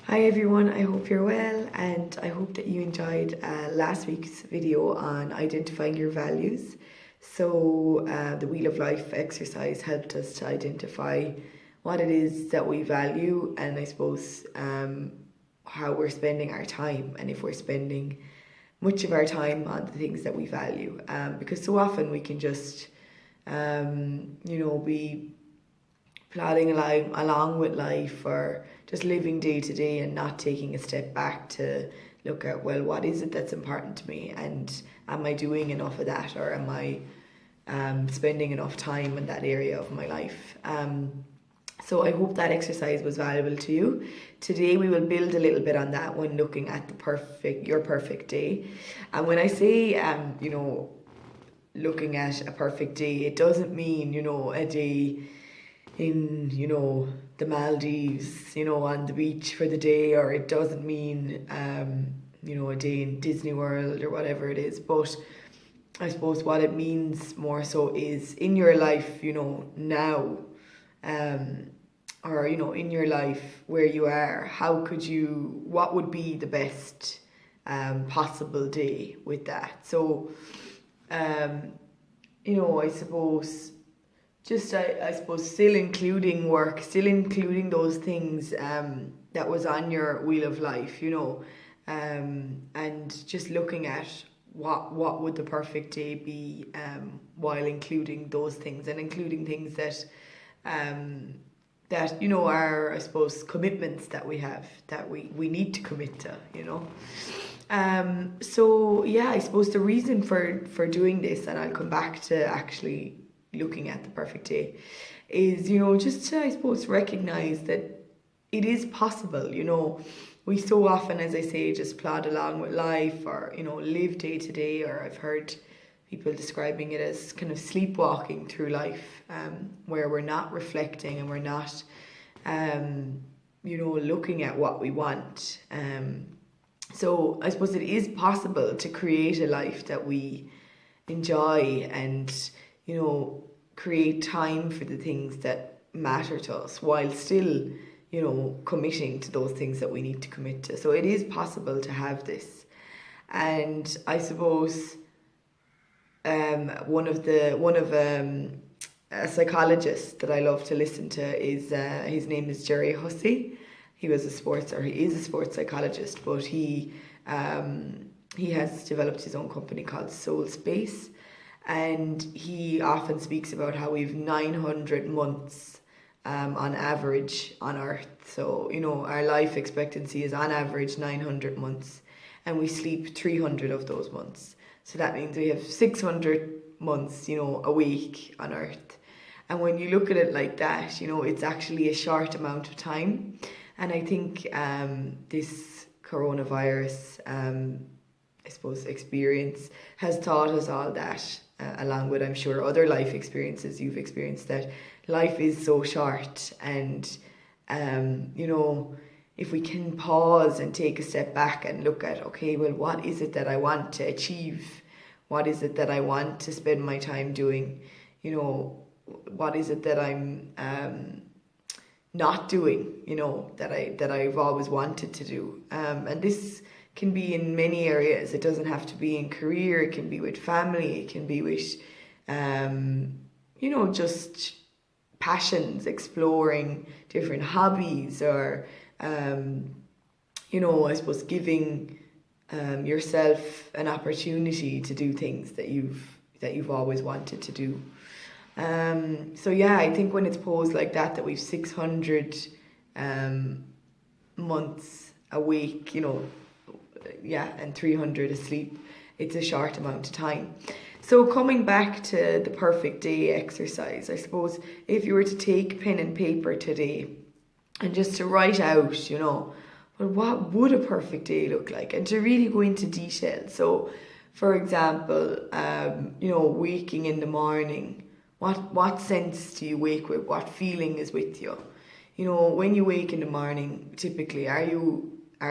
Hi everyone, I hope you're well and I hope that you enjoyed last week's video on identifying your values. So the Wheel of Life exercise helped us to identify what it is that we value and I suppose how we're spending our time and if we're spending much of our time on the things that we value. Because so often we can just, be plodding along with life or just living day to day and not taking a step back to look at, well, what is it that's important to me and am I doing enough of that or am I spending enough time in that area of my life. So I hope that exercise was valuable to you. Today we will build a little bit on that when looking at your perfect day. And when I say, looking at a perfect day, it doesn't mean, a day in, the Maldives, on the beach for the day, or it doesn't mean, a day in Disney World or whatever it is. But I suppose what it means more so is in your life, now, or, in your life where you are, what would be the best possible day with that? So, I suppose I suppose still including work, still including those things that was on your wheel of life, and just looking at what would the perfect day be while including those things and including things that are, I suppose, commitments that we have that we need to commit to, So yeah, I suppose the reason for doing this, and I'll come back to actually looking at the perfect day, is just to, I suppose, recognize that it is possible. We so often, as I say, just plod along with life or live day to day, or I've heard people describing it as kind of sleepwalking through life, where we're not reflecting and we're not looking at what we want. So I suppose it is possible to create a life that we enjoy and create time for the things that matter to us while still, committing to those things that we need to commit to. So it is possible to have this. And I suppose one of a psychologist that I love to listen to is his name is Jerry Hussey. He is a sports psychologist, but he has developed his own company called Soul Space. And he often speaks about how we've 900 months on average on Earth. So, our life expectancy is on average 900 months and we sleep 300 of those months. So that means we have 600 months, a week on Earth. And when you look at it like that, it's actually a short amount of time. And I think this coronavirus, I suppose, experience has taught us all that. Along with, I'm sure, other life experiences you've experienced, that life is so short and, if we can pause and take a step back and look at, okay, well, what is it that I want to achieve? What is it that I want to spend my time doing? What is it that I'm not doing, that I've always wanted to do? And this can be in many areas. It doesn't have to be in career. It can be with family. It can be with, just passions, exploring different hobbies, or, I suppose giving yourself an opportunity to do things that you've always wanted to do. So yeah, I think when it's posed like that we've 600 months a week, and 300 asleep, it's a short amount of time. So coming back to the perfect day exercise, I suppose if you were to take pen and paper today and just to write out, well, what would a perfect day look like, and to really go into detail. So for example, waking in the morning, what sense do you wake with? What feeling is with you? When you wake in the morning, typically, are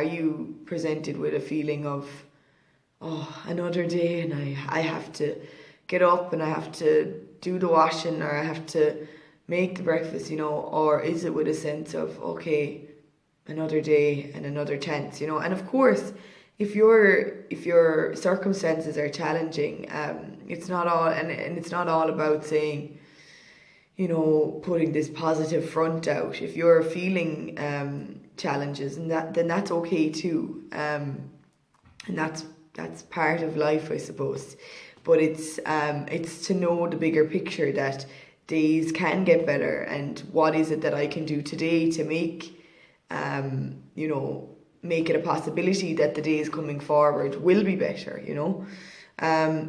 you presented with a feeling of, oh, another day and I have to get up and I have to do the washing or I have to make the breakfast, or is it with a sense of, okay, another day and another chance, you know. And of course, if your circumstances are challenging, it's not all, and it's not all about saying, you know, putting this positive front out. If you're feeling challenges, and then that's okay too, and that's part of life, I suppose. But it's to know the bigger picture, that days can get better, and what is it that I can do today to make you know, make it a possibility that the days coming forward will be better, you know.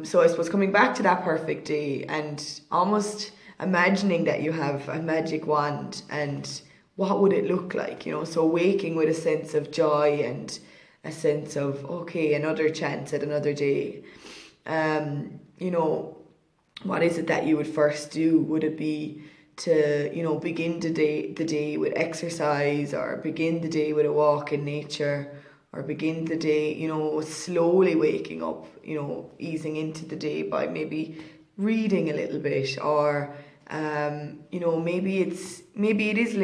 So I suppose coming back to that perfect day and almost imagining that you have a magic wand, and what would it look like, you know. So waking with a sense of joy and a sense of, okay, another chance at another day. You know, what is it that you would first do? Would it be to, you know, begin the day with exercise, or begin the day with a walk in nature, or begin the day, you know, slowly waking up, you know, easing into the day by maybe reading a little bit, or you know, maybe it is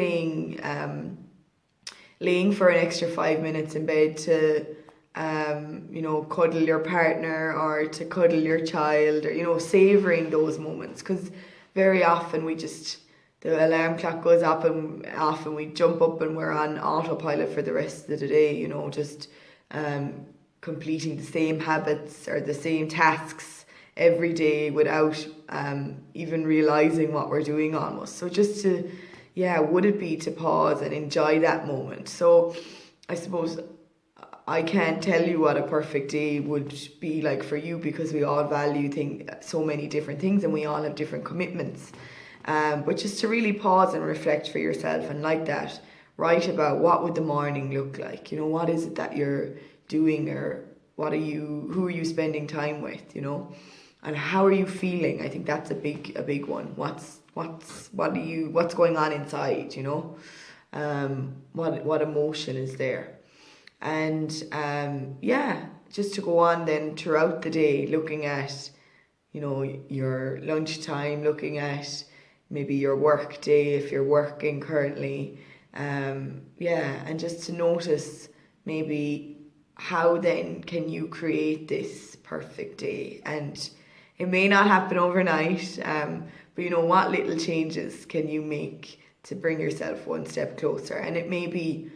laying for an extra 5 minutes in bed to you know, cuddle your partner, or to cuddle your child, or, you know, savouring those moments. Because very often the alarm clock goes up and off, and we jump up and we're on autopilot for the rest of the day, you know, just completing the same habits or the same tasks every day without even realising what we're doing almost. So just to, would it be to pause and enjoy that moment? So I suppose I can't tell you what a perfect day would be like for you, because we all value so many different things, and we all have different commitments. But just to really pause and reflect for yourself, and like that, write about what would the morning look like. You know, what is it that you're doing, or who are you spending time with, you know, and how are you feeling? I think that's a big one. What's going on inside, you know, what emotion is there? And just to go on then throughout the day, looking at, you know, your lunchtime, looking at maybe your work day if you're working currently, and just to notice maybe how then can you create this perfect day. And it may not happen overnight, but you know, what little changes can you make to bring yourself one step closer? And it may be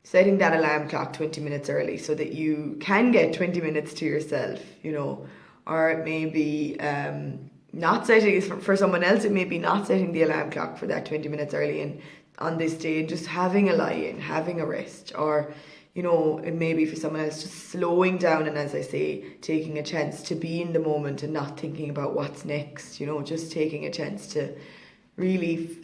setting that alarm clock 20 minutes early so that you can get 20 minutes to yourself, you know, or it may be not setting, for someone else, it may be not setting the alarm clock for that 20 minutes early and on this day, and just having a lie-in, having a rest. Or, you know, it may be for someone else just slowing down and, as I say, taking a chance to be in the moment and not thinking about what's next, you know, just taking a chance to really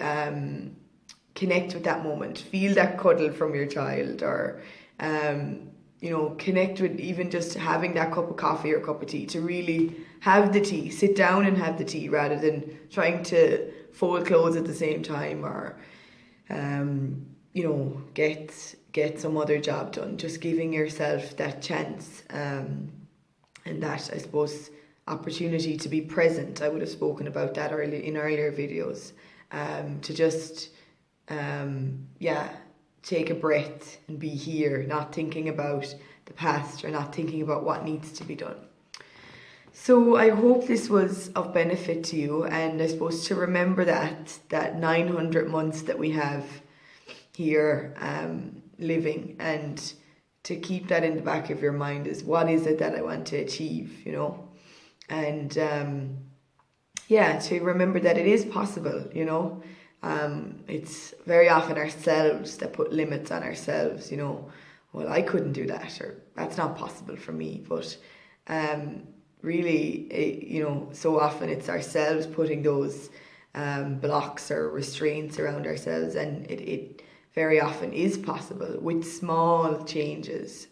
connect with that moment, feel that cuddle from your child, or you know, connect with even just having that cup of coffee or cup of tea, to really have the tea, sit down and have the tea, rather than trying to fold clothes at the same time, or you know, get some other job done. Just giving yourself that chance, and that, I suppose, opportunity to be present. I would have spoken about that in earlier videos, to just take a breath and be here, not thinking about the past, or not thinking about what needs to be done. So I hope this was of benefit to you, and I suppose to remember that 900 months that we have here living, and to keep that in the back of your mind is, what is it that I want to achieve, you know? And to remember that it is possible, you know. It's very often ourselves that put limits on ourselves, you know. Well, I couldn't do that, or that's not possible for me. But really, you know, so often it's ourselves putting those blocks or restraints around ourselves, and it very often is possible with small changes.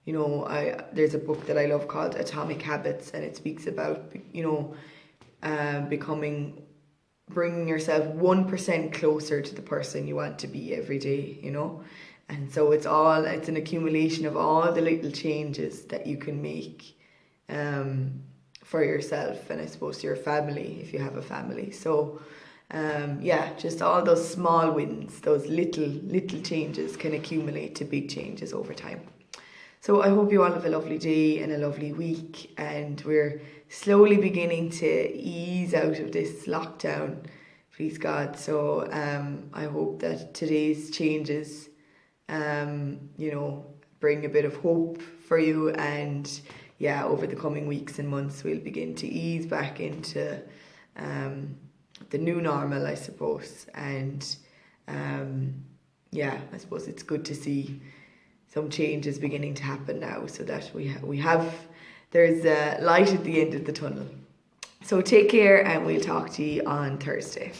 You know, there's a book that I love called Atomic Habits, and it speaks about, you know, bringing yourself 1% closer to the person you want to be every day, you know. And so it's an accumulation of all the little changes that you can make for yourself, and I suppose your family, if you have a family. So yeah, just all those small wins, those little changes can accumulate to big changes over time. So I hope you all have a lovely day and a lovely week, and we're slowly beginning to ease out of this lockdown, please God. So I hope that today's changes, bring a bit of hope for you, and yeah, over the coming weeks and months we'll begin to ease back into the new normal, I suppose. And yeah, I suppose it's good to see some changes beginning to happen now, so that there's a light at the end of the tunnel. So take care, and we'll talk to you on Thursday.